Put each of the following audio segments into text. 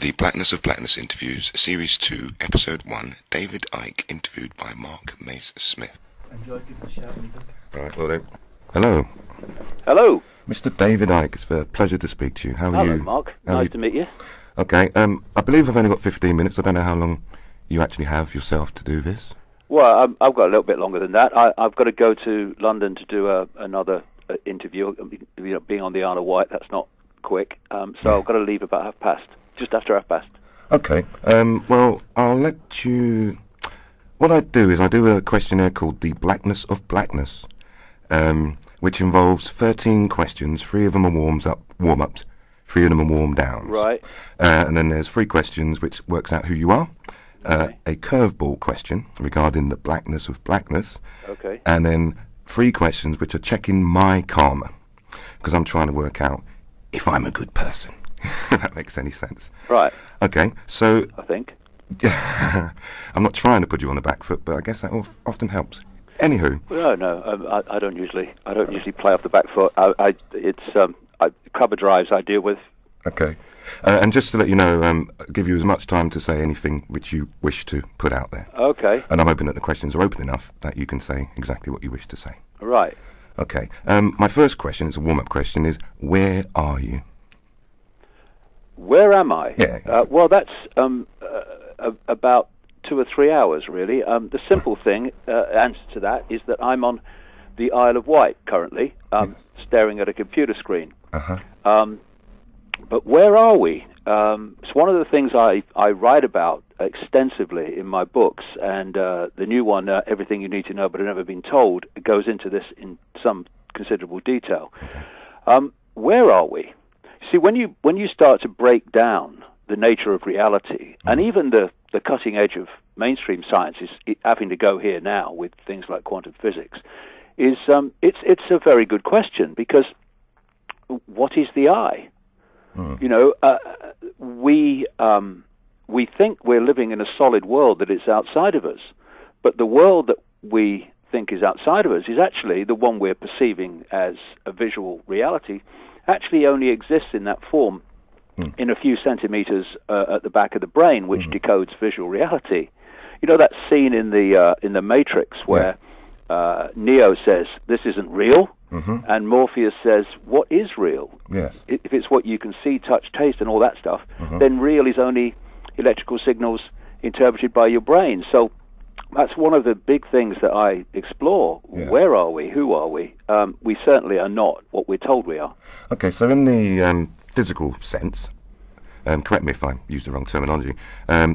the Blackness of Blackness interviews, Series 2, Episode 1, David Icke, interviewed by Mark Mace Smith. Enjoy, give us a shout when you're done. Right, well then. Hello. Hello. Mr. David Icke, it's a pleasure to speak to you. How are you? Hello, Mark. How Nice to meet you. Okay, I believe I've only got 15 minutes. I don't know how long you actually have yourself to do this. Well, I've got a little bit longer than that. I've got to go to London to do another interview. You know, being on the Isle of Wight, that's not quick. So I've got to leave about just after half past. Okay, well, I'll let you... What I do is I do a questionnaire called the Blackness of Blackness, which involves 13 questions. 3 of them are warm-ups, 3 of them are warm-downs. Right. And then there's 3 questions which works out who you are. Okay. A curveball question regarding the blackness of blackness. Okay. And then 3 questions which are checking my karma, because I'm trying to work out if I'm a good person. If that makes any sense. Right. Okay, so... I think. I'm not trying to put you on the back foot, but I guess that often helps. Anywho. No. I don't usually play off the back foot. It's cover drives I deal with. Okay. And just to let you know, give you as much time to say anything which you wish to put out there. Okay. And I'm hoping that the questions are open enough that you can say exactly what you wish to say. Right. Okay. My first question, it's a warm-up question, is where are you? Where am I? Yeah. Well, that's about 2 or 3 hours, really. The simple answer to that is that I'm on the Isle of Wight currently, staring at a computer screen. Uh-huh. But where are we? It's one of the things I write about extensively in my books, and the new one, Everything You Need to Know But Have Never Been Told, goes into this in some considerable detail. Where are we? See, when you start to break down the nature of reality, and even the cutting edge of mainstream science is having to go here now with things like quantum physics, it's a very good question, because what is the I? You know, we think we're living in a solid world that is outside of us, but the world that we think is outside of us is actually the one we're perceiving as a visual reality, actually only exists in that form in a few centimeters at the back of the brain, which decodes visual reality. You know that scene in the Matrix where Neo says, "This isn't real," and Morpheus says, "What is real?" Yes. If it's what you can see, touch, taste, and all that stuff, then real is only electrical signals interpreted by your brain. So that's one of the big things that I explore. Yeah. Where are we? Who are we? We certainly are not what we're told we are. Okay, so in the physical sense, correct me if I use the wrong terminology,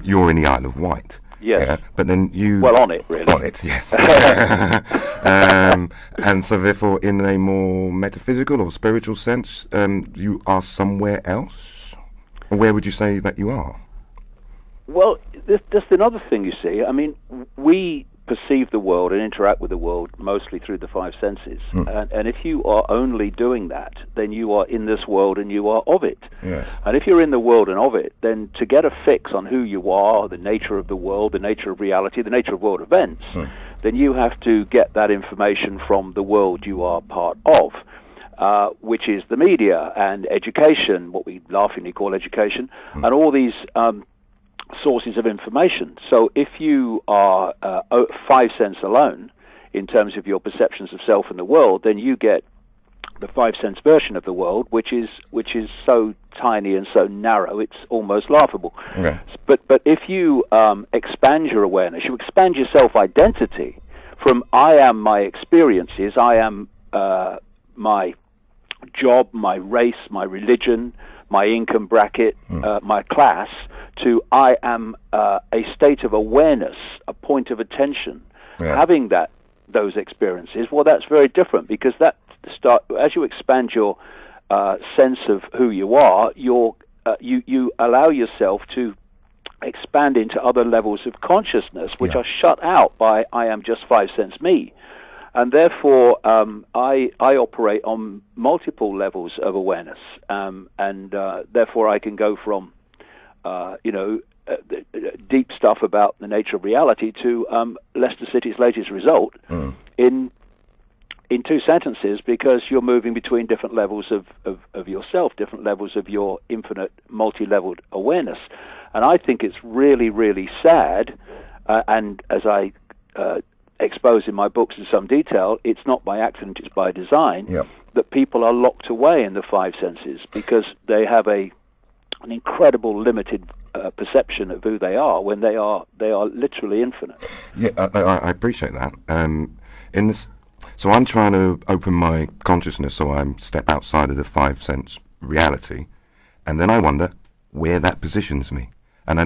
you're in the Isle of Wight. Yes. Yeah, but then you... Well, on it, really. On it, yes. And so therefore, in a more metaphysical or spiritual sense, you are somewhere else? Or where would you say that you are? Well, that's another thing, you see. I mean, we perceive the world and interact with the world mostly through the 5 senses. And if you are only doing that, then you are in this world and you are of it. Yes. And if you're in the world and of it, then to get a fix on who you are, the nature of the world, the nature of reality, the nature of world events, then you have to get that information from the world you are part of. Which is the media and education, what we laughingly call education, and all these sources of information. So if you are 5 sense alone in terms of your perceptions of self and the world, then you get the 5 sense version of the world, which is so tiny and so narrow, it's almost laughable. Okay. But if you expand your awareness, you expand your self-identity from I am my experiences, I am my job, my race, my religion, my income bracket, my class, to I am a state of awareness, a point of attention, having those experiences. Well, that's very different, because as you expand your sense of who you are, you allow yourself to expand into other levels of consciousness, which are shut out by I am just 5 sense me. And therefore, I operate on multiple levels of awareness, and therefore I can go from, deep stuff about the nature of reality to Leicester City's latest result in in two sentences because you're moving between different levels of yourself, different levels of your infinite multi-leveled awareness. And I think it's really, really sad, and as I expose in my books in some detail, it's not by accident, it's by design, that people are locked away in the five senses because they have an incredible limited perception of who they are when they are literally infinite. Yeah, I appreciate that. In this, so I'm trying to open my consciousness so I step outside of the five sense reality, and then I wonder where that positions me. And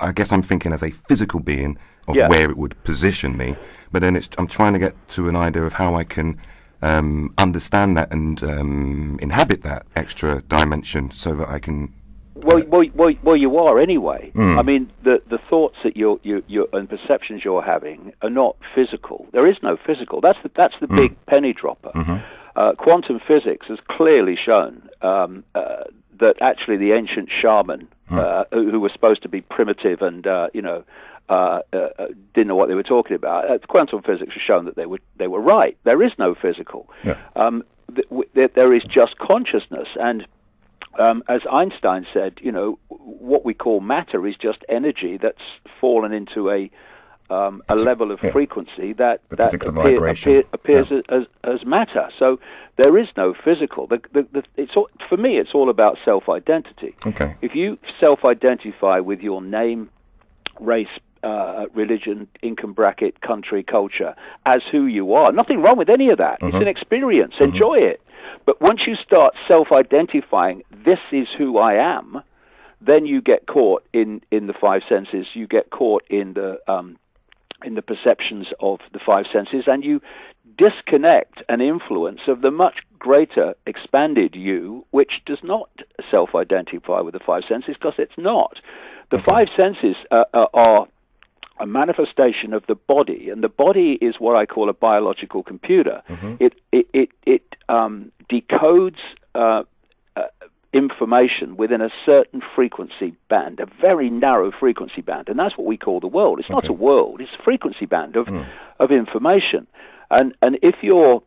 I guess I'm thinking as a physical being of where it would position me, but then I'm trying to get to an idea of how I can understand that and inhabit that extra dimension so that I can. Well, you are anyway. I mean, the thoughts that you and perceptions you're having are not physical. There is no physical. That's the big penny dropper. Quantum physics has clearly shown that actually the ancient shaman, who were supposed to be primitive and didn't know what they were talking about, quantum physics has shown that they were right. There is no physical. There is just consciousness, and as Einstein said, what we call matter is just energy that's fallen into a level of frequency that appears as matter. So there is no physical. For me, it's all about self-identity. Okay. If you self-identify with your name, race, religion, income bracket, country, culture, as who you are, nothing wrong with any of that. It's an experience. Enjoy it. But once you start self-identifying, this is who I am, then you get caught in the five senses. You get caught in the perceptions of the five senses, and you disconnect an influence of the much greater expanded you, which does not self-identify with the five senses because it's not. The five senses are a manifestation of the body, and the body is what I call a biological computer. It decodes information within a certain frequency band, a very narrow frequency band, and that's what we call the world. It's not a world; it's a frequency band of information. And if your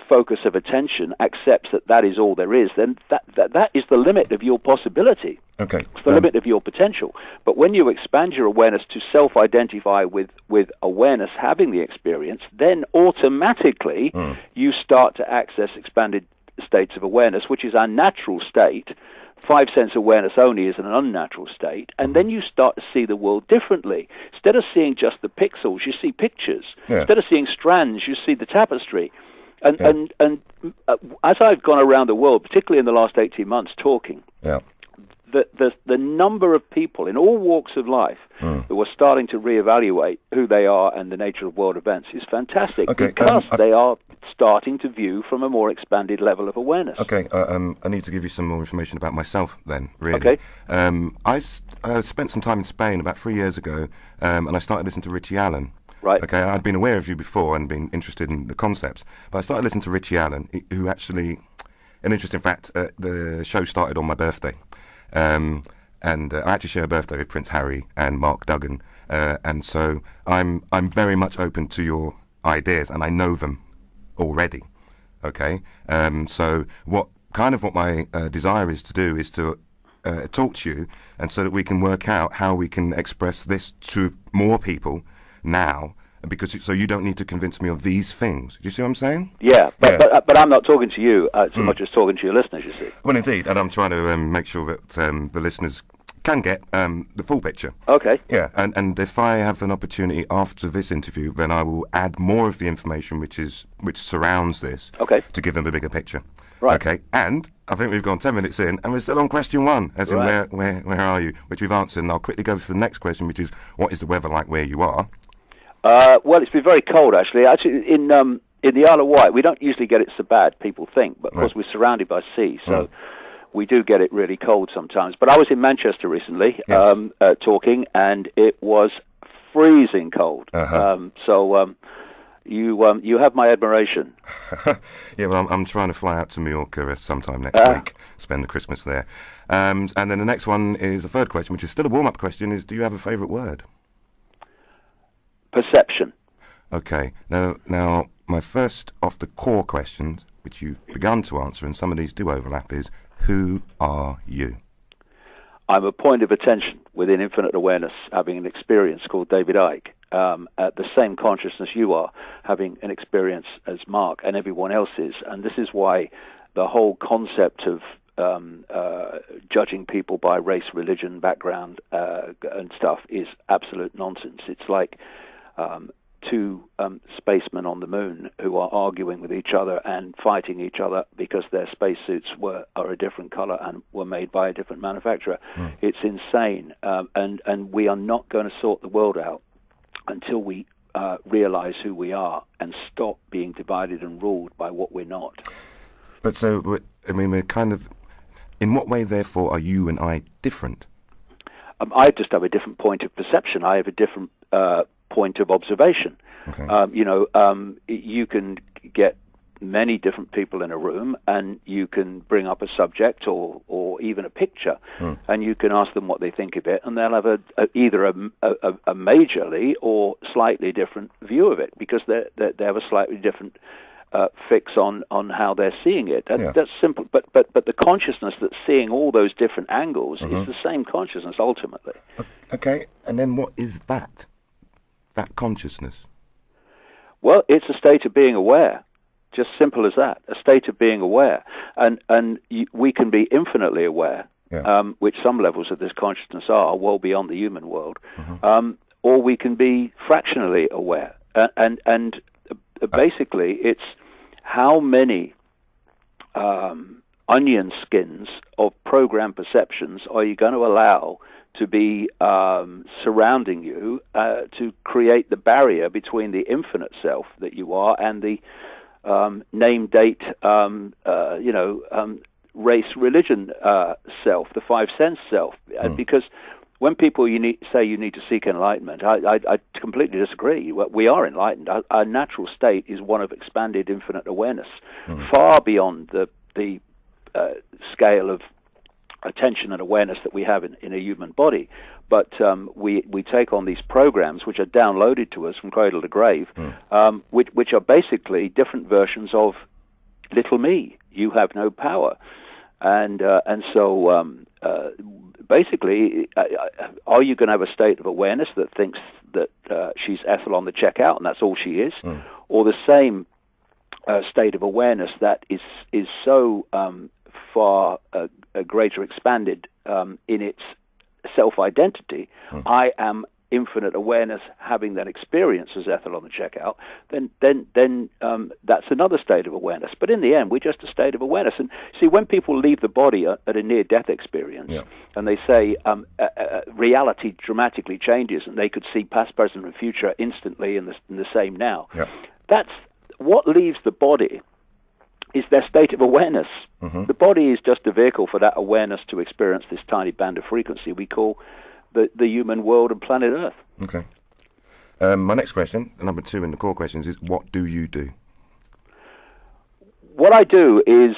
focus of attention accepts that is all there is, then that is the limit of your possibility. Okay. It's the limit of your potential. But when you expand your awareness to self-identify with awareness having the experience, then automatically you start to access expanded states of awareness, which is our natural state. Five sense awareness only is an unnatural state, and then you start to see the world differently. Instead of seeing just the pixels, you see pictures. Instead of seeing strands, you see the tapestry. And as I've gone around the world, particularly in the last 18 months, talking, the number of people in all walks of life who are starting to reevaluate who they are and the nature of world events is fantastic because they are starting to view from a more expanded level of awareness. Okay, I need to give you some more information about myself then, really. Okay. I spent some time in Spain about 3 years ago, and I started listening to Richie Allen. Right. Okay, I'd been aware of you before and been interested in the concepts, but I started listening to Richie Allen, who actually, an interesting fact, the show started on my birthday. And I actually share a birthday with Prince Harry and Mark Duggan, and so I'm very much open to your ideas, and I know them already. Okay, so what my desire is to do is to talk to you, and so that we can work out how we can express this to more people now, because so you don't need to convince me of these things. Do you see what I'm saying? Yeah, but I'm not talking to you so much as talking to your listeners, you see. Well, indeed, and I'm trying to make sure that the listeners can get the full picture. Okay. Yeah, and if I have an opportunity after this interview, then I will add more of the information which surrounds this. Okay. To give them a bigger picture. Right. Okay, and I think we've gone 10 minutes in, and we're still on question one, as in where are you, which we've answered. And I'll quickly go for the next question, which is, what is the weather like where you are? Well, it's been very cold, actually. Actually, in the Isle of Wight, we don't usually get it so bad, people think, but of course we're surrounded by sea, so we do get it really cold sometimes. But I was in Manchester recently, talking, and it was freezing cold. So you have my admiration. Yeah, well, I'm trying to fly out to Mallorca sometime next week, spend the Christmas there. And then the next one is a third question, which is still a warm-up question, is do you have a favourite word? Perception. Okay. Now, my first of the core questions, which you've begun to answer, and some of these do overlap, is who are you? I'm a point of attention within infinite awareness, having an experience called David Icke, at the same consciousness you are, having an experience as Mark and everyone else is. And this is why the whole concept of judging people by race, religion, background, and stuff is absolute nonsense. It's like two spacemen on the moon who are arguing with each other and fighting each other because their spacesuits are a different color and were made by a different manufacturer. It's insane, and we are not going to sort the world out until we realize who we are and stop being divided and ruled by what we're not. But so, I mean, we're kind of, in what way, therefore, are you and I different? I just have a different point of perception. I have a different point of observation. Okay. You can get many different people in a room, and you can bring up a subject or even a picture, and you can ask them what they think of it, and they'll have either a majorly or slightly different view of it, because they have a slightly different fix on how they're seeing it. That's simple. But the consciousness that's seeing all those different angles is the same consciousness ultimately. Okay, and then what is that consciousness? Well, it's a state of being aware. Just simple as that, a state of being aware. And we can be infinitely aware, which some levels of this consciousness are well beyond the human world, or we can be fractionally aware. And basically, it's how many onion skins of program perceptions are you going to allow to be surrounding you to create the barrier between the infinite self that you are and the name, date, race, religion self, the five sense self. Because when people say you need to seek enlightenment, I completely disagree. We are enlightened. Our natural state is one of expanded infinite awareness, far beyond the scale of attention and awareness that we have in a human body. But we take on these programs which are downloaded to us from cradle to grave, which are basically different versions of little me. You have no power. And so basically, are you going to have a state of awareness that thinks that she's Ethel on the checkout and that's all she is, or the same state of awareness that is so far greater expanded in its self-identity? I am infinite awareness having that experience as Ethel on the checkout, then that's another state of awareness. But in the end, we're just a state of awareness. And see, when people leave the body at a near-death experience, and they say reality dramatically changes, and they could see past, present, and future instantly in the same now, that's what leaves the body is their state of awareness. The body is just a vehicle for that awareness to experience this tiny band of frequency we call the human world and planet Earth. Okay. My next question, number 2 in the core questions, is what do you do? What I do is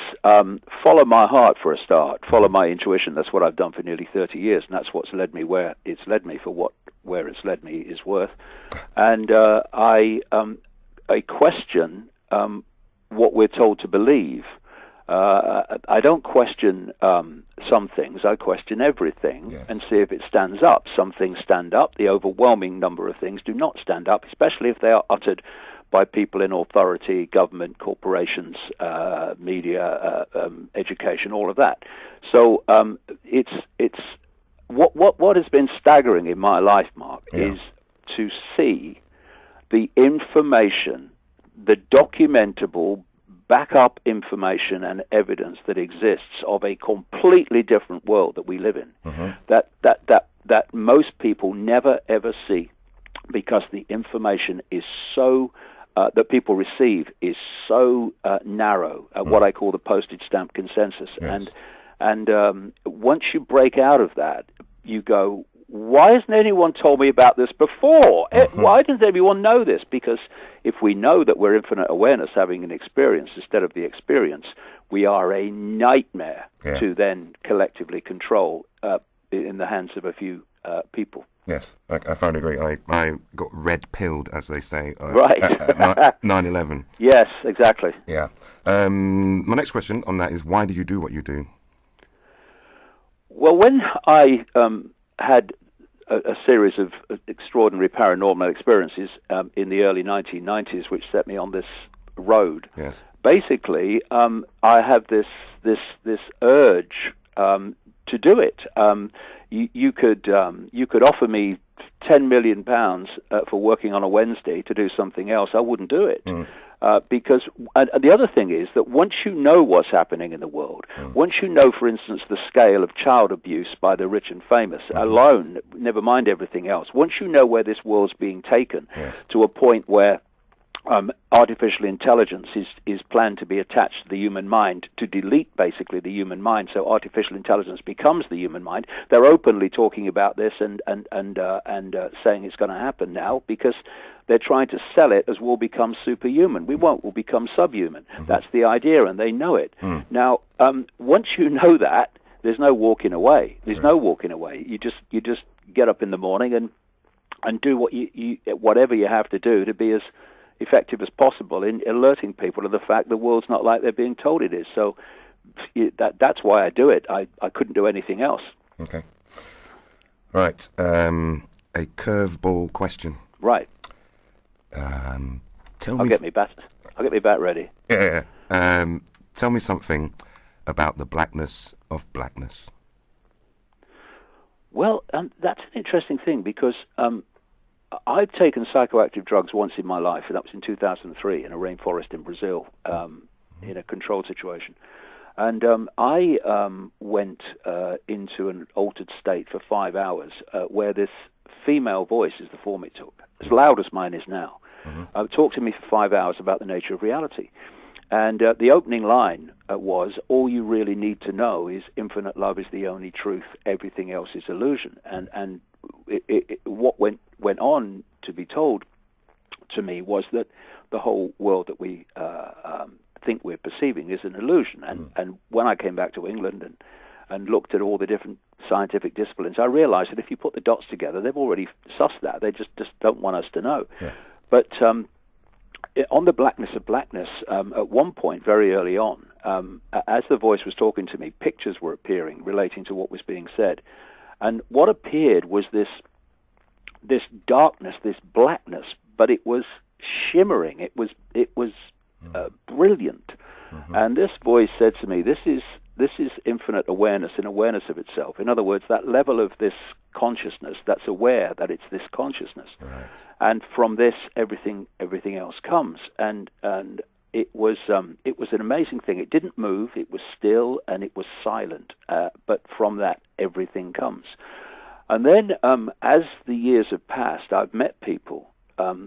follow my heart for a start, follow my intuition. That's what I've done for nearly 30 years, and that's what's led me where it's led me for where it's led me is worth. And I question what we're told to believe. I don't question some things. I question everything and see if it stands up. Some things stand up. The overwhelming number of things do not stand up, especially if they are uttered by people in authority, government, corporations, media, education, all of that. So it's what has been staggering in my life, Mark, is to see the information, the documentable backup information and evidence that exists of a completely different world that we live in, that most people never ever see, because the information is so that people receive is so narrow, what I call the postage stamp consensus. And once you break out of that, you go, why hasn't anyone told me about this before? Why doesn't everyone know this? Because if we know that we're infinite awareness having an experience instead of the experience, we are a nightmare to then collectively control in the hands of a few people. Yes, I thoroughly agree. I got red-pilled, as they say, Right. at 9/11. Yes, exactly. Yeah. My next question on that is, why do you do what you do? Well, when I had a series of extraordinary paranormal experiences in the early 1990s, which set me on this road. Yes. Basically, I have this urge to do it. You could offer me £10 million for working on a Wednesday to do something else. I wouldn't do it. Because and the other thing is that once you know what's happening in the world, once you know, for instance, the scale of child abuse by the rich and famous alone, never mind everything else, once you know where this world's being taken to a point where artificial intelligence is planned to be attached to the human mind to delete basically the human mind, so artificial intelligence becomes the human mind. They're openly talking about this and saying it's going to happen now because they're trying to sell it as we'll become superhuman. We won't. We'll become subhuman. That's the idea, and they know it. Now, once you know that, there's no walking away. There's no walking away. You just get up in the morning and do what whatever you have to do to be as effective as possible in alerting people to the fact the world's not like they're being told it is. So that's why I do it. I couldn't do anything else. Okay. Right. A curveball question. Right. I'll get me bat ready. Yeah. Tell me something about the blackness of blackness. Well, that's an interesting thing because I've taken psychoactive drugs once in my life, and that was in 2003 in a rainforest in Brazil, in a controlled situation. And I went into an altered state for 5 hours where this female voice is the form it took, as loud as mine is now. Talked to me for 5 hours about the nature of reality. And the opening line was, all you really need to know is infinite love is the only truth, everything else is illusion. And what went on to be told to me was that the whole world that we think we're perceiving is an illusion. And when I came back to England and looked at all the different scientific disciplines, I realized that if you put the dots together, they've already sussed that. They just don't want us to know. Yeah. But on the blackness of blackness, at one point very early on, as the voice was talking to me, pictures were appearing relating to what was being said. And what appeared was this darkness, this blackness, but it was shimmering. It was brilliant. And this voice said to me, "This is infinite awareness in awareness of itself." In other words, that level of this consciousness that's aware that it's this consciousness, right. And from this, everything else comes. And it was an amazing thing. It didn't move. It was still and it was silent. But from that, everything comes. And then, as the years have passed, I've met people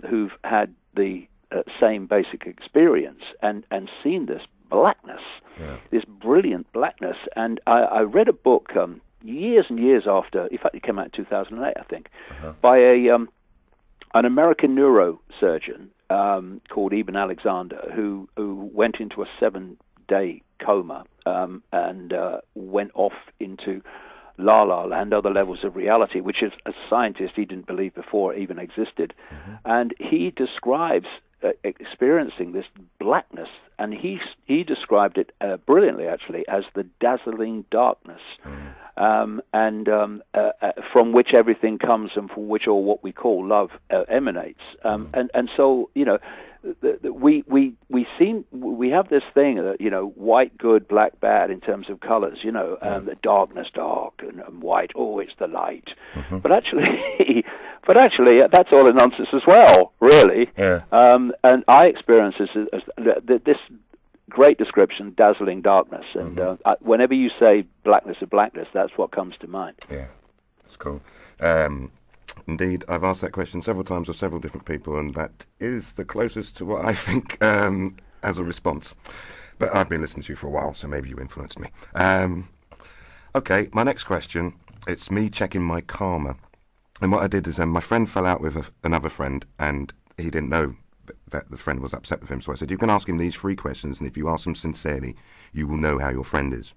who've had the same basic experience and seen this blackness, this brilliant blackness. And I read a book years and years after, in fact it came out in 2008, I think, by an American neurosurgeon called Eben Alexander, who went into a 7-day coma and went off into La La Land, other levels of reality, which as a scientist he didn't believe before even existed. And he describes experiencing this blackness, and he described it brilliantly, actually, as the dazzling darkness, and from which everything comes, and from which all what we call love emanates. And so, you know, we have this thing that, you know, white good, black bad in terms of colors, you know, the darkness dark and white, oh, it's the light. But actually that's all a nonsense as well, really. And I experience this as this great description, dazzling darkness. And whenever you say blackness of blackness, that's what comes to mind. Yeah, that's cool. Indeed, I've asked that question several times of several different people, and that is the closest to what I think as a response. But I've been listening to you for a while, so maybe you influenced me. Okay, my next question, it's me checking my karma. And what I did is my friend fell out with another friend, and he didn't know that the friend was upset with him. So I said, you can ask him these 3 questions, and if you ask them sincerely, you will know how your friend is.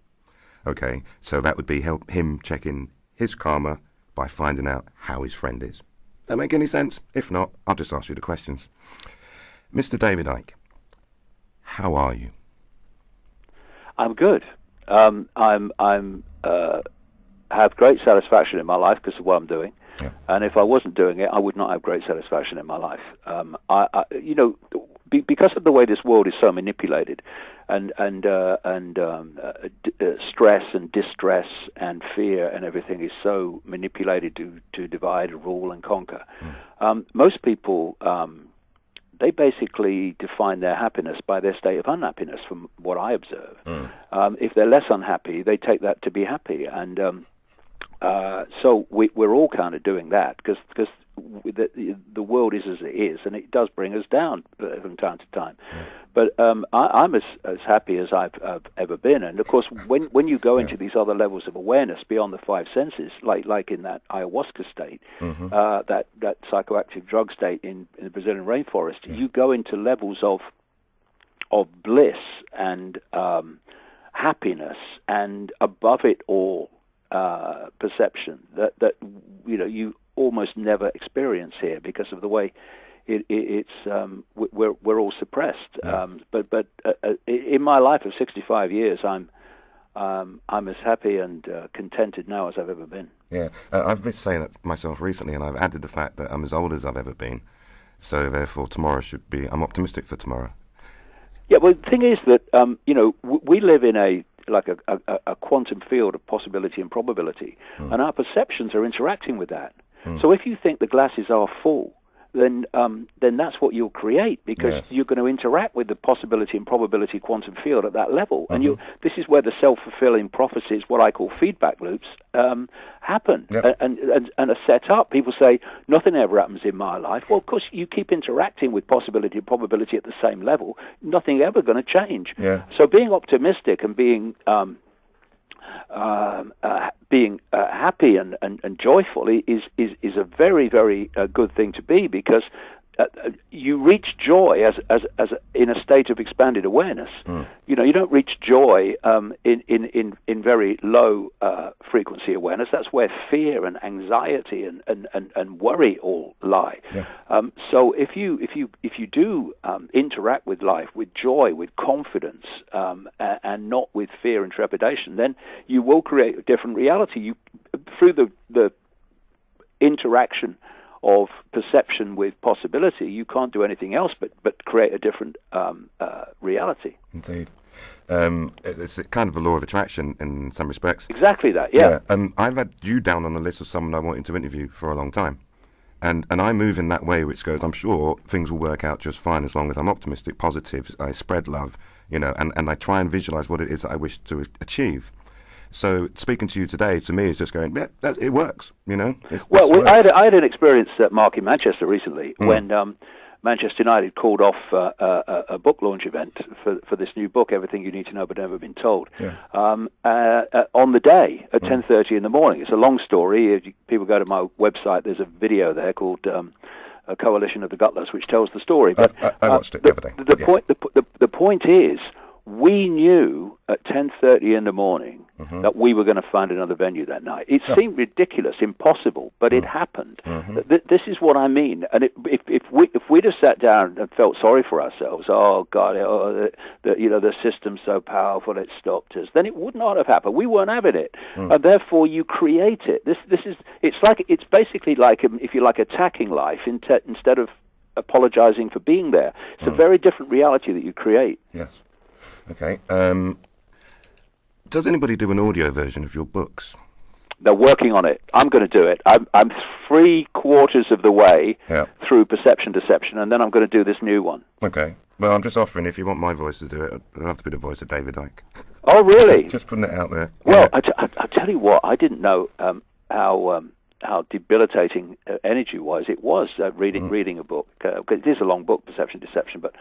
Okay, so that would be him checking his karma by finding out how his friend is. That make any sense? If not, I'll just ask you the questions. Mr. David Icke, how are you? I'm good. Have great satisfaction in my life because of what I'm doing. Yeah. And if I wasn't doing it, I would not have great satisfaction in my life. Because of the way this world is so manipulated, and stress and distress and fear and everything is so manipulated to divide, rule, and conquer. Most people, they basically define their happiness by their state of unhappiness, from what I observe. If they're less unhappy, they take that to be happy, and so we're all kind of doing that because the world is as it is, and it does bring us down from time to time. But I'm as happy as I've ever been, and of course, when you go into these other levels of awareness beyond the five senses, like in that ayahuasca state, that psychoactive drug state in the Brazilian rainforest, you go into levels of bliss and happiness, and above it all, perception that you almost never experience here because of the way we're all suppressed. But in my life of 65 years, I'm as happy and contented now as I've ever been. Yeah, I've been saying that myself recently, and I've added the fact that I'm as old as I've ever been. So therefore, tomorrow should be. I'm optimistic for tomorrow. Yeah, well, the thing is that we live in a quantum field of possibility and probability, and our perceptions are interacting with that. So if you think the glasses are full, then that's what you'll create, because you're going to interact with the possibility and probability quantum field at that level. And this is where the self-fulfilling prophecies, what I call feedback loops, happen and are set up. People say, nothing ever happens in my life. Well, of course, you keep interacting with possibility and probability at the same level. Nothing ever going to change. So being optimistic and being happy and joyful is a very, very good thing to be, because you reach joy as in a state of expanded awareness. You don't reach joy in very low frequency awareness. That's where fear and anxiety and worry all lie. So if you do interact with life with joy, with confidence, and not with fear and trepidation, then you will create a different reality. Through the interaction of perception with possibility, you can't do anything else but create a different reality. Indeed. It's kind of a law of attraction in some respects. Exactly that, yeah. I've had you down on the list of someone I wanted to interview for a long time. And I move in that way, which goes, I'm sure things will work out just fine as long as I'm optimistic, positive, I spread love, and I try and visualize what it is that I wish to achieve. So speaking to you today, to me, is just going, it works, I had an experience at Mark in Manchester recently when Manchester United called off a book launch event for this new book, Everything You Need to Know But Never Been Told, on the day at 10:30 in the morning. It's a long story. If people go to my website, there's a video there called A Coalition of the Gutless, which tells the story. But I watched it the other day. The point is, we knew at 10:30 in the morning that we were going to find another venue that night. It seemed ridiculous, impossible, but it happened. This is what I mean. And if we'd have sat down and felt sorry for ourselves, oh God, the system's so powerful it stopped us, then it would not have happened. We weren't having it, and therefore you create it. It's basically like, if you like, attacking life instead of apologizing for being there. It's a very different reality that you create. Yes. Okay. Does anybody do an audio version of your books? They're working on it. I'm going to do it. I'm 3/4 of the way through Perception Deception, and then I'm going to do this new one. Okay. Well, I'm just offering, if you want my voice to do it, it'll have to be the voice of David Icke. Oh, really? Just putting it out there. Well, I tell you what, I didn't know how debilitating energy-wise it was reading a book. It is a long book, Perception Deception, but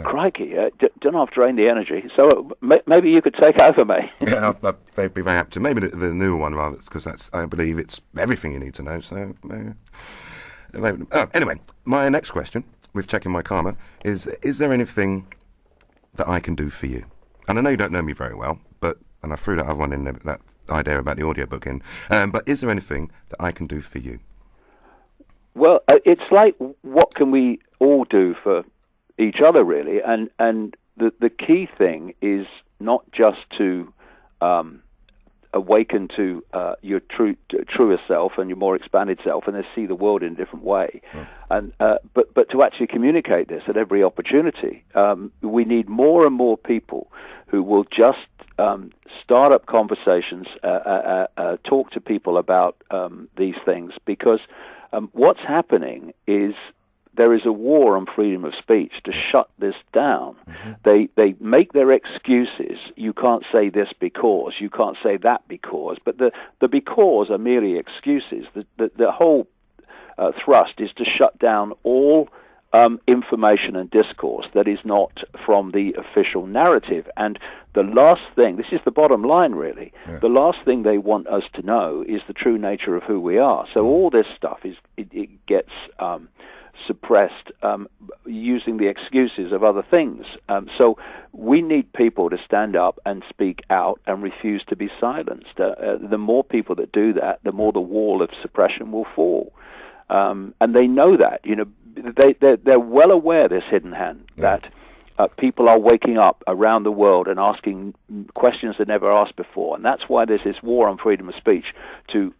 crikey, don't have to drain the energy. So maybe you could take over, mate. Yeah, I'd be very happy to. Maybe the new one, rather, because I believe it's everything you need to know. So anyway, my next question, with checking my karma, is there anything that I can do for you? And I know you don't know me very well, and I threw that other one in there, that idea about the audiobook in. But is there anything that I can do for you? Well, it's like, what can we all do for each other, really? And the key thing is not just to awaken to your truer self and your more expanded self, and then see the world in a different way, but to actually communicate this at every opportunity. We need more and more people who will just start up conversations, talk to people about these things, because what's happening is there is a war on freedom of speech to shut this down. They make their excuses. You can't say this because, you can't say that because, but the because are merely excuses. The whole thrust is to shut down all information and discourse that is not from the official narrative. And the last thing, this is the bottom line really, the last thing they want us to know is the true nature of who we are. So all this stuff it gets suppressed using the excuses of other things. So we need people to stand up and speak out and refuse to be silenced. The more people that do that, the more the wall of suppression will fall. And they know that. You know, they're well aware, this hidden hand, that people are waking up around the world and asking questions they never asked before. And that's why there's this war on freedom of speech to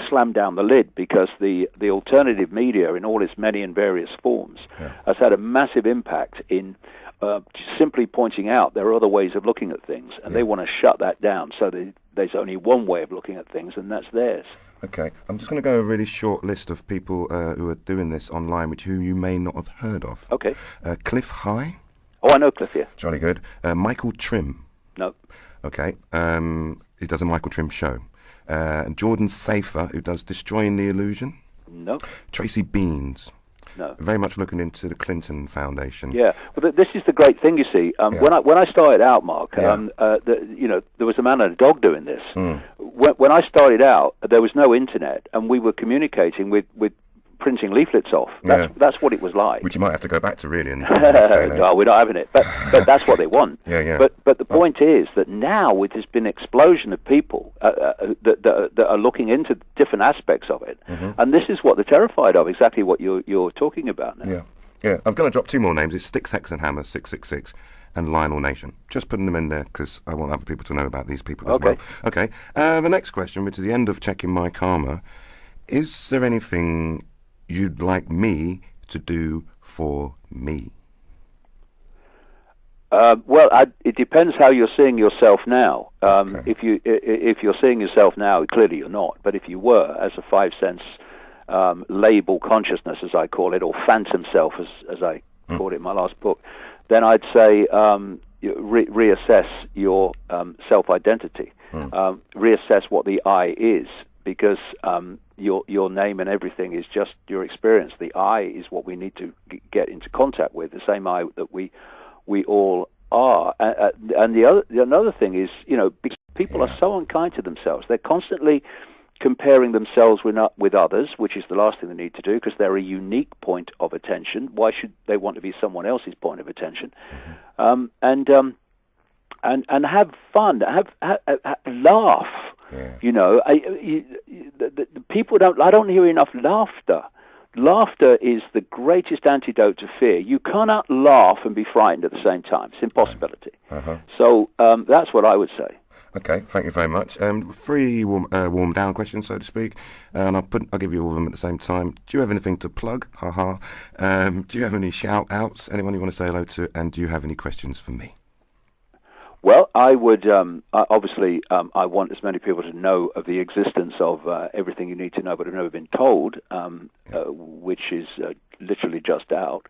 slam down the lid, because the alternative media in all its many and various forms has had a massive impact in simply pointing out there are other ways of looking at things, and they want to shut that down, so there's only one way of looking at things, and that's theirs. Okay, I'm just going to go a really short list of people who are doing this online, who you may not have heard of. Okay. Cliff High. Oh, I know Cliff, yeah. Jolly good. Michael Trim. No. Okay. He does a Michael Trim show. Jordan Safer, who does Destroying the Illusion. No. Tracy Beans. No. Very much looking into the Clinton Foundation. Yeah, well, this is the great thing, you see. When I started out, Mark, there was a man and a dog doing this. When I started out, there was no internet, and we were communicating with printing leaflets off. That's what it was like. Which you might have to go back to, really. In the next day and age. No, we're not having it. But that's what they want. But the point is that now, with this been explosion of people that are looking into different aspects of it, and this is what they're terrified of, exactly what you're talking about now. Yeah. I'm going to drop two more names. It's Sticks, Hex and Hammer 666 and Lionel Nation. Just putting them in there because I want other people to know about these people as well. Okay. The next question, which is the end of Checking My Karma, is there anything you'd like me to do for me? It depends how you're seeing yourself now. If you're seeing yourself now, clearly you're not. But if you were, as a five-sense label consciousness, as I call it, or phantom self, as I called it in my last book, then I'd say reassess your self-identity. Reassess what the I is, because your name and everything is just your experience. The I is what we need to get into contact with, the same I that we all are. And another thing is, because people are so unkind to themselves. They're constantly comparing themselves with others, which is the last thing they need to do, because they're a unique point of attention. Why should they want to be someone else's point of attention? And have fun, laugh. The people don't. I don't hear enough laughter. Laughter is the greatest antidote to fear. You cannot laugh and be frightened at the same time. It's impossibility. So that's what I would say. Okay, thank you very much. Three warm down questions, so to speak, and I'll give you all of them at the same time. Do you have anything to plug? Do you have any shout outs? Anyone you want to say hello to? And do you have any questions for me? Well, I would obviously. I want as many people to know of the existence of Everything You Need to Know But Have Never Been Told, which is literally just out.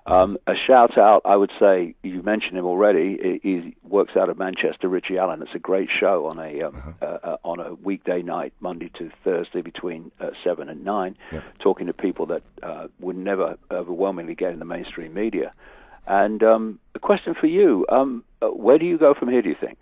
A shout out, I would say, you mentioned him already. He works out of Manchester, Richie Allen. It's a great show on a weekday night, Monday to Thursday, between 7 and 9, talking to people that would never overwhelmingly get in the mainstream media. And a question for you: where do you go from here, do you think?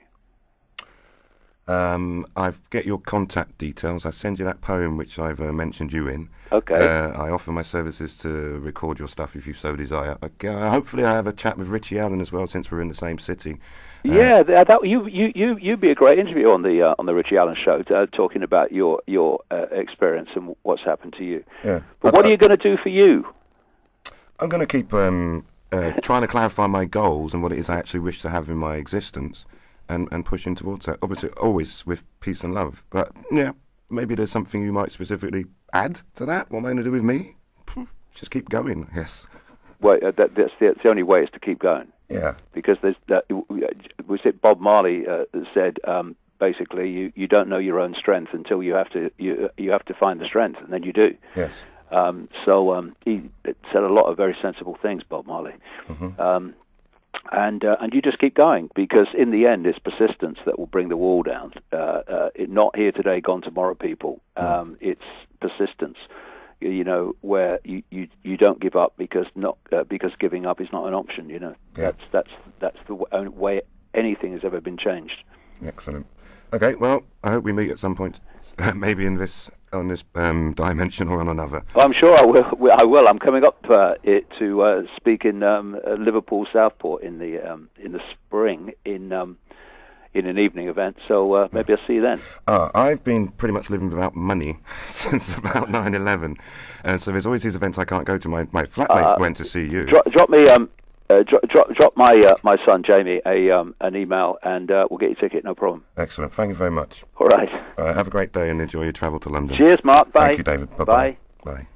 I get your contact details. I send you that poem which I've mentioned you in. Okay. I offer my services to record your stuff if you so desire. Hopefully I have a chat with Richie Allen as well, since we're in the same city. Yeah, you'd be a great interview on the Richie Allen show, talking about your experience and what's happened to you. Yeah. But what are you going to do for you? I'm going to keep trying to clarify my goals and what it is I actually wish to have in my existence, and pushing towards that. Obviously, always with peace and love. But yeah, maybe there's something you might specifically add to that. What am I going to do with me? Just keep going. Yes. Well, that's the only way is to keep going. Yeah. Because was it Bob Marley said basically you don't know your own strength until you have to find the strength, and then you do. Yes. So he said a lot of very sensible things, Bob Marley. Mm-hmm. And you just keep going, because in the end it's persistence that will bring the wall down. Not here today, gone tomorrow, people. It's persistence. You know, where you don't give up because giving up is not an option. You know, yeah. that's the only way anything has ever been changed. Excellent. Okay, well, I hope we meet at some point, maybe on this dimension or on another. Well, I'm sure I will. I'm coming up to speak in Liverpool Southport in the spring in an evening event. So maybe I'll see you then. I've been pretty much living without money since about 9/11, and so there's always these events I can't go to. My flatmate went to see you. Drop me drop my son Jamie an email, and we'll get your ticket. No problem. Excellent. Thank you very much. All right. Have a great day and enjoy your travel to London. Cheers, Mark. Bye. Thank you, David. Bye-bye. Bye.